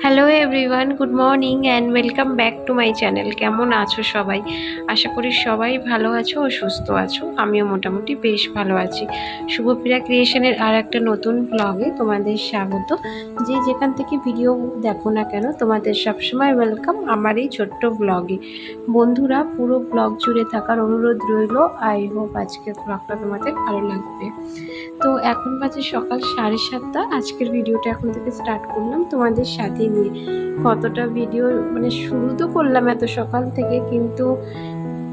Hello everyone, good morning and welcome back to my channel. কেমন আছো সবাই? আশা করি সবাই ভালো আছো ও সুস্থ আছো। আমিও মোটামুটি বেশ ভালো আছি। শুভপ্রিয়া ক্রিয়েশনের আর একটা নতুন ব্লগে তোমাদের স্বাগত। যে যেখান থেকে ভিডিও দেখো না কেন, তোমাদের সবসময় ওয়েলকাম আমার এই ছোট্ট ব্লগে। বন্ধুরা, পুরো ব্লগ জুড়ে থাকার অনুরোধ রইল। আই হোপ আজকের ব্লগটা তোমাদের ভালো লাগবে। তো এখন বাজে সকাল 7:30। আজকের ভিডিওটা এখন থেকে স্টার্ট করলাম তোমাদের সাথে নিয়ে। কতটা ভিডিও শুরু তো করলাম এত সকাল থেকে, কিন্তু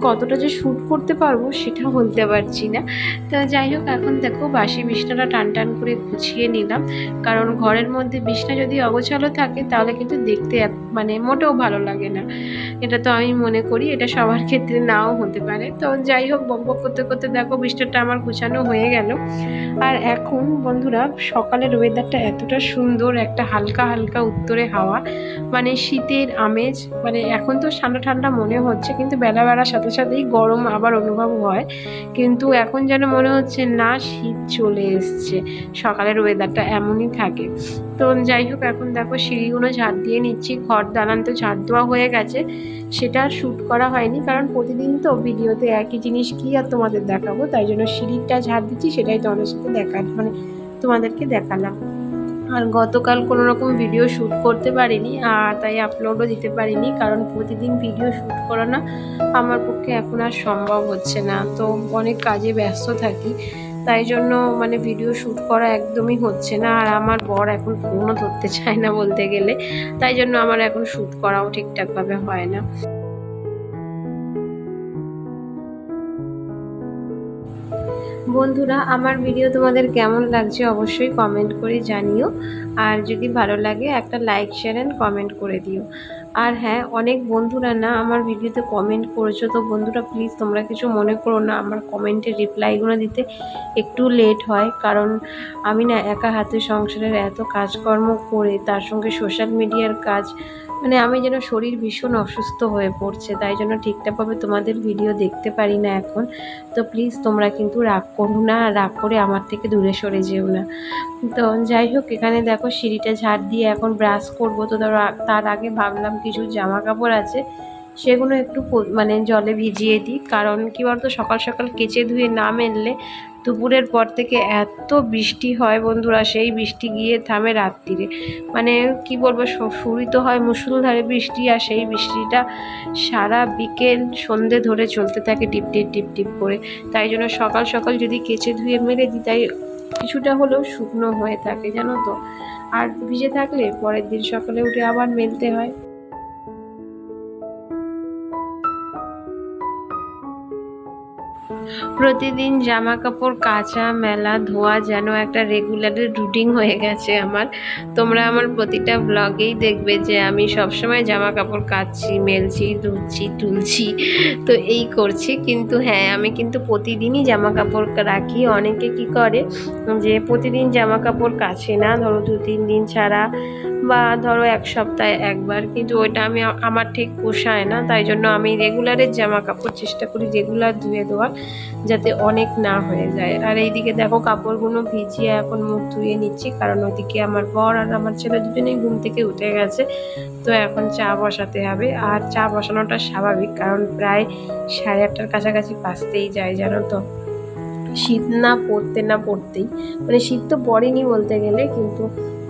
কতটা যে শ্যুট করতে পারবো সেটা বলতে পারছি না। তো যাই হোক, এখন দেখো বাসি বিছনাটা টান টান করে গুছিয়ে নিলাম, কারণ ঘরের মধ্যে বিছনা যদি অগোছালো থাকে তাহলে কিন্তু দেখতে মোটেও ভালো লাগে না। এটা তো আমি মনে করি, এটা সবার ক্ষেত্রে নাও হতে পারে। তো যাই হোক, বকবক করতে করতে দেখো বিছনাটা আমার গুছানো হয়ে গেল। আর এখন বন্ধুরা, সকালের ওয়েদারটা এতটা সুন্দর, একটা হালকা হালকা উত্তরে হাওয়া, শীতের আমেজ। এখন তো ঠান্ডা ঠান্ডা মনে হচ্ছে, কিন্তু বেলা বেলার সাথে সাথেই গরম আবার অনুভব হয়। কিন্তু এখন যেন মনে হচ্ছে না, শীত চলে এসছে। সকালের ওয়েদারটা এমনই থাকে। তো যাই হোক, এখন দেখো সিঁড়িগুলো ঝাড় দিয়ে নিচ্ছি। ঘর দালান তো ঝাড় দেওয়া হয়ে গেছে, সেটা আর শ্যুট করা হয়নি, কারণ প্রতিদিন তো ভিডিওতে একই জিনিস কি আর তোমাদের দেখাবো। তাই জন্য সিঁড়িটা ঝাড় দিচ্ছি, সেটাই তোমাদের সাথে তোমাদেরকে দেখালাম। আর গতকাল কোনো রকম ভিডিও শ্যুট করতে পারিনি, আর তাই আপলোডও দিতে পারিনি, কারণ প্রতিদিন ভিডিও শ্যুট করা না আমার পক্ষে এখন আর সম্ভব হচ্ছে না। তো অনেক কাজে ব্যস্ত থাকি, তাই জন্য ভিডিও শ্যুট করা একদমই হচ্ছে না। আর আমার বর এখন ফোনও ধরতে চায় না বলতে গেলে, তাই জন্য আমার এখন শ্যুট করাও ঠিকঠাকভাবে হয় না। বন্ধুরা, আমার ভিডিও তোমাদের কেমন লাগছে অবশ্যই কমেন্ট করে জানিও। আর যদি ভালো লাগে একটা লাইক, শেয়ার অ্যান্ড কমেন্ট করে দিও। আর হ্যাঁ, অনেক বন্ধুরা না আমার ভিডিওতে কমেন্ট করেছো, তো বন্ধুরা প্লিজ তোমরা কিছু মনে করো না, আমার কমেন্টের রিপ্লাইগুলো দিতে একটু লেট হয়, কারণ আমি না একা হাতে সংসারের এত কাজকর্ম করে তার সঙ্গে সোশ্যাল মিডিয়ার কাজ, আমি যেন শরীর ভীষণ অসুস্থ হয়ে পড়ছে, তাই জন্য ঠিকঠাকভাবে তোমাদের ভিডিও দেখতে পারি না এখন। তো প্লিজ তোমরা কিন্তু রাগ করো না, রাগ করে আমার থেকে দূরে সরে যেও না। তো যাই হোক, এখানে দেখো সিঁড়িটা ঝাড় দিয়ে এখন ব্রাশ করবো। তো তার আগে ভাবলাম কিছু জামা কাপড় আছে, সেগুলো একটু জলে ভিজিয়ে দিই, কারণ কী বলতো, সকাল সকাল কেচে ধুয়ে না মেললে দুপুরের পর থেকে এত বৃষ্টি হয় বন্ধুরা, সেই বৃষ্টি গিয়ে থামে রাত্রিরে। কি বলবো, শুরু তো হয় মুষলধারে বৃষ্টি, আর সেই বৃষ্টিটা সারা বিকেল সন্ধে ধরে চলতে থাকে টিপ টিপ টিপ টিপ করে। তাই জন্য সকাল সকাল যদি কেচে ধুয়ে মেলে দিই, তাই কিছুটা হলেও শুকনো হয়ে থাকে, জানো তো। আর ভিজে থাকলে পরের দিন সকালে উঠে আবার মেলতে হয়। প্রতিদিন জামা কাপড় কাচা, মেলা, ধোয়া যেন একটা রেগুলারের রুটিন হয়ে গেছে আমার। তোমরা আমার প্রতিটা ব্লগেই দেখবে যে আমি সবসময় জামা কাপড় কাচছি, মেলছি, ধুচ্ছি, তুলছি, তো এই করছি। কিন্তু হ্যাঁ, আমি কিন্তু প্রতিদিনই জামা কাপড় রাখি। অনেকে কি করে যে প্রতিদিন জামা কাপড় কাচে না, ধরো 2-3 দিন ছাড়া, বা ধরো 1 সপ্তাহে একবার, কিন্তু ওইটা আমার ঠিক পোষায় না। তাই জন্য আমি রেগুলারের জামা কাপড় চেষ্টা করি রেগুলার ধুয়ে দেওয়ার, যাতে অনেক না হয়ে যায়। আর এইদিকে দেখো কাপড়গুলো ভিজিয়ে এখন মুখ ধুয়ে নিচ্ছি, কারণ ওইদিকে আমার বর আর আমার ছেলে দুজনেই ঘুম থেকে উঠে গেছে। তো এখন চা বসাতে হবে, আর চা বসানোটা স্বাভাবিক, কারণ প্রায় 8:30টার কাছাকাছি বাজতেই যায়, জানো তো। শীত না পড়তেই শীত তো পড়েনি বলতে গেলে, কিন্তু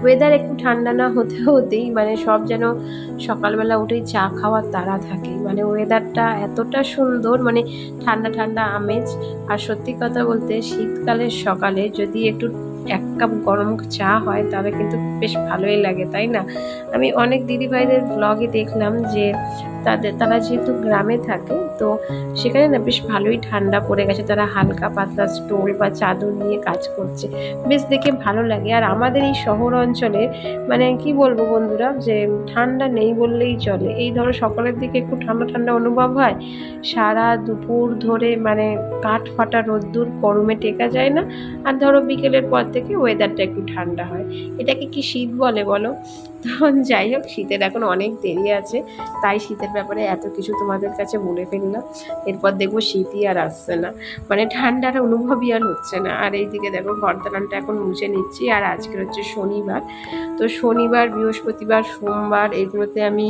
ওয়েদার একটু ঠান্ডা না হতেই সব যেন সকালবেলা উঠেই চা খাওয়ার তাড়া থাকে। ওয়েদারটা এতটা সুন্দর, ঠান্ডা ঠান্ডা আমেজ। আর সত্যি কথা বলতে, শীতকালের সকালে যদি একটু 1 কাপ গরম চা হয় তাহলে কিন্তু বেশ ভালোই লাগে, তাই না? আমি অনেক দিদিভাইদের ব্লগে দেখলাম যে তারা যেহেতু গ্রামে থাকে, তো সেখানে না বেশ ভালোই ঠান্ডা পড়ে গেছে, তারা হালকা পাতলা স্টোল বা চাদর নিয়ে কাজ করছে, বেশ দেখে ভালো লাগে। আর আমাদের এই শহর অঞ্চলে কি বলবো বন্ধুরা, যে ঠান্ডা নেই বললেই চলে। এই ধরো সকালের দিকে একটু ঠান্ডা ঠান্ডা অনুভব হয়, সারা দুপুর ধরে কাঠ ফাটা রোদ্দুর, গরমে টেকা যায় না। আর ধরো বিকেলের পর থেকে ওয়েদারটা একটু ঠান্ডা হয়, এটাকে কি শীত বলে বলো? তখন যাই হোক, শীতের এখন অনেক দেরি আছে, তাই শীতের শীতের ব্যাপারে এত কিছু তোমাদের কাছে বলে ফেললাম। এরপর দেখবো শীতই আর আসছে না, মানে ঠান্ডার অনুভবই আর হচ্ছে না। আর এইদিকে দেখো ঘর দালানটা এখন মুছে নিচ্ছি। আর আজকের হচ্ছে শনিবার, তো শনিবার, বৃহস্পতিবার, সোমবার এগুলোতে আমি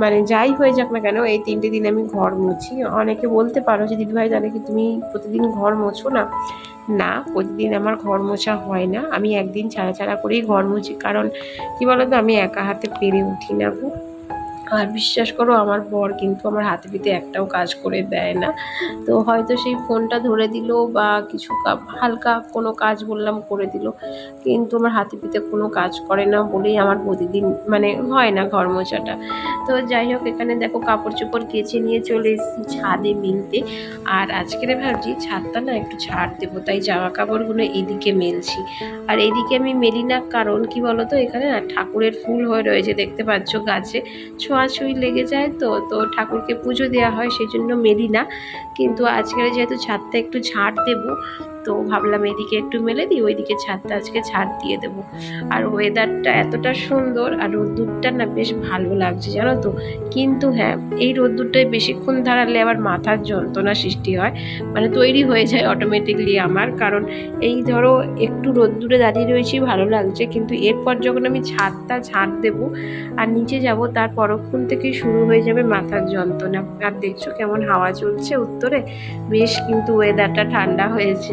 মানে যাই হয়ে যাক না কেন এই 3টে দিন আমি ঘর মুছি। অনেকে বলতে পারো যে দিদিভাই তাহলে কি তুমি প্রতিদিন ঘর মোছো না? না, প্রতিদিন আমার ঘর মোছা হয় না, আমি একদিন ছাড়া ছাড়া করেই ঘর মুছি। কারণ কি বলতো, আমি একা হাতে পেরে উঠি না গো। আর বিশ্বাস করো আমার বর কিন্তু আমার হাতে পিতে একটাও কাজ করে দেয় না। তো হয়তো সেই ফোনটা ধরে দিল বা কিছু হালকা কোনো কাজ বললাম করে দিল, কিন্তু আমার হাতে পিতে কোনো কাজ করে না বলেই আমার প্রতিদিন মানে হয় না ঘর মোছাটা। তো যাই হোক, এখানে দেখো কাপড় চোপড় কেচে নিয়ে চলে এসেছি ছাদে মিলতে। আর আজকের ভাবছি ছাদটা না একটু ছাড় দেবো, তাই জামা কাপড়গুলো এদিকে মেলছি। আর এদিকে আমি মেলি না কারণ কি বলতো, এখানে না ঠাকুরের ফুল হয়ে রয়েছে, দেখতে পাচ্ছ গাছে ছোঁয়াছুঁই লেগে যায়। তো তো ঠাকুরকে পুজো দেওয়া হয়, সেই জন্য মেলি না। কিন্তু আজকের যেহেতু ছাদটা একটু ঝাড় দেবো, তো ভাবলাম এদিকে একটু মেলে দিই, ওইদিকে ছাদটা আজকে ছাড় দিয়ে দেবো। আর ওয়েদারটা এতটা সুন্দর, আর রোদ্দুরটা না বেশ ভালো লাগছে জানো তো। কিন্তু হ্যাঁ, এই রোদ্দুরটায় বেশিক্ষণ দাঁড়ালে আবার মাথার যন্ত্রণা সৃষ্টি হয়, মানে তৈরি হয়ে যায় অটোমেটিকলি আমার। কারণ এই ধরো একটু রোদ্দুরে দাঁড়িয়ে রয়েছি ভালো লাগছে, কিন্তু এরপর যখন আমি ছাদটা ঝাড় দেবো আর নিচে যাব, তার পরক্ষণ থেকেই শুরু হয়ে যাবে মাথার যন্ত্রণা। আর দেখছো কেমন হাওয়া চলছে উত্তরে, বেশ কিন্তু ওয়েদারটা ঠান্ডা হয়েছে।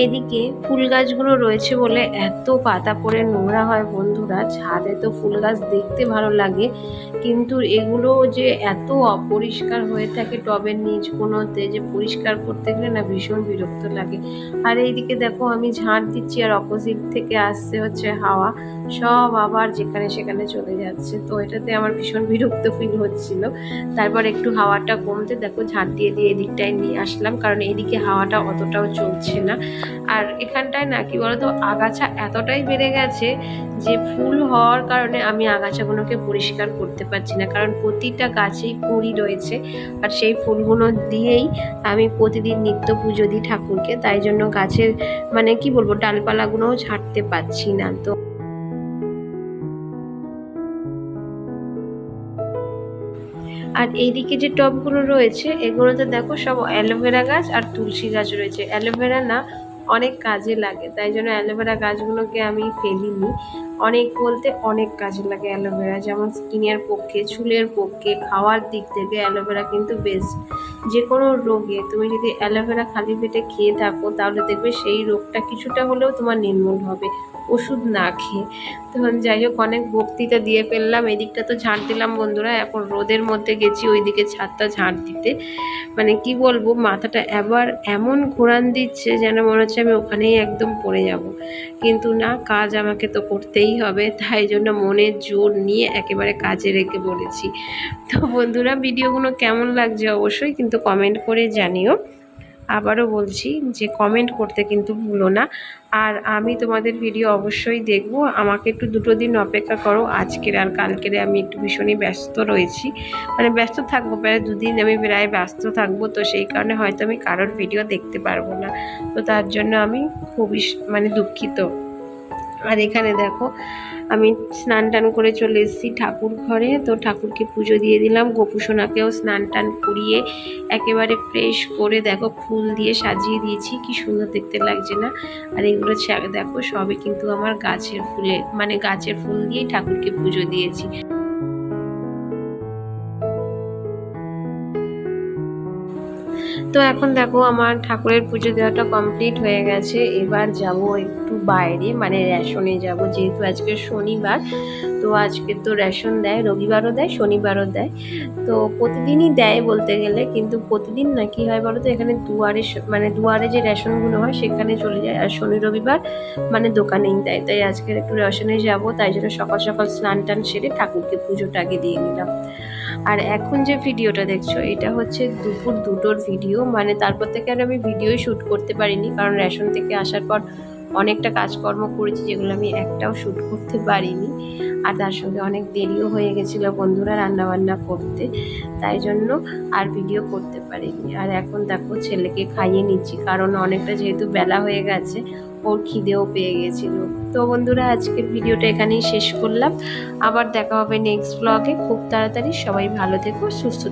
এদিকে ফুল গাছগুলো রয়েছে বলে এত পাতা পড়ে নোংরা হয় বন্ধুরা। ছাদে তো ফুল গাছ দেখতে ভালো লাগে, কিন্তু এগুলো যে এত অপরিষ্কার হয়ে থাকে টবের নিচ কোনোতে, যে পরিষ্কার করতে গেলে না ভীষণ বিরক্ত লাগে। আর এইদিকে দেখো আমি ঝাড় দিচ্ছি আর অপোজিট থেকে আসছে হচ্ছে হাওয়া, সব আবার যেখানে সেখানে চলে যাচ্ছে। তো এটাতে আমার ভীষণ বিরক্ত ফিল হচ্ছিল। তারপর একটু হাওয়াটা কমতে দেখো ঝাড় দিয়ে দিয়ে এদিকটায় নিয়ে আসলাম, কারণ এদিকে হাওয়াটা অতটাও চলছে না। আর এখানটায় না কি বলতো, আগাছা এতটাই বেড়ে গেছে যে ফুল হওয়ার কারণে আমি আগাছাগুলোকে পরিষ্কার করতে পারছি না, কারণ প্রতিটা গাছেই কুঁড়ি রয়েছে। আর সেই ফুলগুলো দিয়েই আমি প্রতিদিন নিত্য পুজো দিই ঠাকুরকে, তাই জন্য গাছের মানে কি বলবো ডালপালাগুলোও ছাড়তে পারছি না। তো আর এইদিকে যে টবগুলো রয়েছে এগুলোতে দেখো সব অ্যালোভেরা গাছ আর তুলসী গাছ রয়েছে। অ্যালোভেরা না অনেক কাজে লাগে, তাই জন্য অ্যালোভেরা গাছগুলোকে আমি ফেলিনি। অনেক বলতে অনেক কাজে লাগে অ্যালোভেরা, যেমন স্কিনের পক্ষে, চুলের পক্ষে, খাওয়ার দিক থেকে অ্যালোভেরা কিন্তু বেস্ট। যে কোনো রোগে তুমি যদি অ্যালোভেরা খালি পেটে খেয়ে থাকো তাহলে দেখবে সেই রোগটা কিছুটা হলেও তোমার নির্মূল হবে, ওষুধ না খেয়ে। তখন যাই হোক, অনেক বক্তৃতা দিয়ে ফেললাম। এদিকটা তো ঝাড় দিলাম বন্ধুরা, এখন রোদের মধ্যে গেছি ওইদিকে ছাদটা ঝাড় দিতে। মানে কি বলবো, মাথাটা এবার এমন ঘোরান দিচ্ছে যেন মনে হচ্ছে আমি ওখানেই একদম পড়ে যাব। কিন্তু না, কাজ আমাকে তো করতেই হবে, তাই জন্য মনের জোর নিয়ে একেবারে কাজে রেখে বলেছি। তো বন্ধুরা, ভিডিওগুলো কেমন লাগছে অবশ্যই কিন্তু কমেন্ট করে জানিও। আবারও বলছি যে কমেন্ট করতে কিন্তু ভুলো না। আর আমি তোমাদের ভিডিও অবশ্যই দেখব, আমাকে একটু 2 দিন অপেক্ষা করো। আজকের আর কালকের আমি একটু ভীষণই ব্যস্ত রয়েছি, মানে ব্যস্ত থাকবো, প্রায় 2 দিন আমি প্রায় ব্যস্ত থাকবো। তো সেই কারণে হয়তো আমি কারোর ভিডিও দেখতে পারবো না, তো তার জন্য আমি খুবই মানে দুঃখিত। আর এখানে দেখো আমি স্নান টান করে চলে এসেছি ঠাকুর ঘরে। তো ঠাকুরকে পুজো দিয়ে দিলাম, গোপুসোনাকেও স্নান টান করিয়ে একেবারে ফ্রেশ করে দেখো ফুল দিয়ে সাজিয়ে দিয়েছি, কি সুন্দর দেখতে লাগছে না। আর এগুলো দেখো সবই কিন্তু আমার গাছের ফুলে, মানে গাছের ফুল দিয়েই ঠাকুরকে পুজো দিয়েছি। তো এখন দেখো আমার ঠাকুরের পুজো দেওয়াটা কমপ্লিট হয়ে গেছে। এবার যাব একটু বাইরে, মানে রেশনে যাব, যেহেতু আজকে শনিবার। তো আজকে তো রেশন দেয়, রবিবারও দেয়, শনিবারও দেয়। তো প্রতিদিনই দেয় বলতে গেলে, কিন্তু প্রতিদিন না কি হয় বলো তো, এখানে দুয়ারে মানে দুয়ারে যে রেশনগুলো হয় সেখানে চলে যায়, আর শনি রবিবার মানে দোকানেই দেয়। তাই আজকে একটু রেশনে যাব, তাই জন্য সকাল সকাল স্নান টান সেরে ঠাকুরকে পুজোটা আগে দিয়ে নিলাম। আর এখন যে ভিডিওটা দেখছো এটা হচ্ছে দুপুর 2টোর ভিডিও, মানে তারপর থেকে আর আমি ভিডিওই শ্যুট করতে পারিনি, কারণ রেশন থেকে আসার পর অনেকটা কাজকর্ম করেছি যেগুলো আমি একটাও শ্যুট করতে পারিনি। আর তার সঙ্গে অনেক দেরিও হয়ে গেছিলো বন্ধুরা রান্নাবান্না করতে, তাই জন্য আর ভিডিও করতে পারিনি। আর এখন দেখো ছেলেকে খাইয়ে নিচ্ছি, কারণ অনেকটা যেহেতু বেলা হয়ে গেছে, ওর খিদেও পেয়ে গেছিলো। তো বন্ধুরা আজকের ভিডিওটা এখানেই শেষ করলাম, আবার দেখা হবে নেক্সট ব্লগে খুব তাড়াতাড়ি। সবাই ভালো থেকো, সুস্থ থেকো।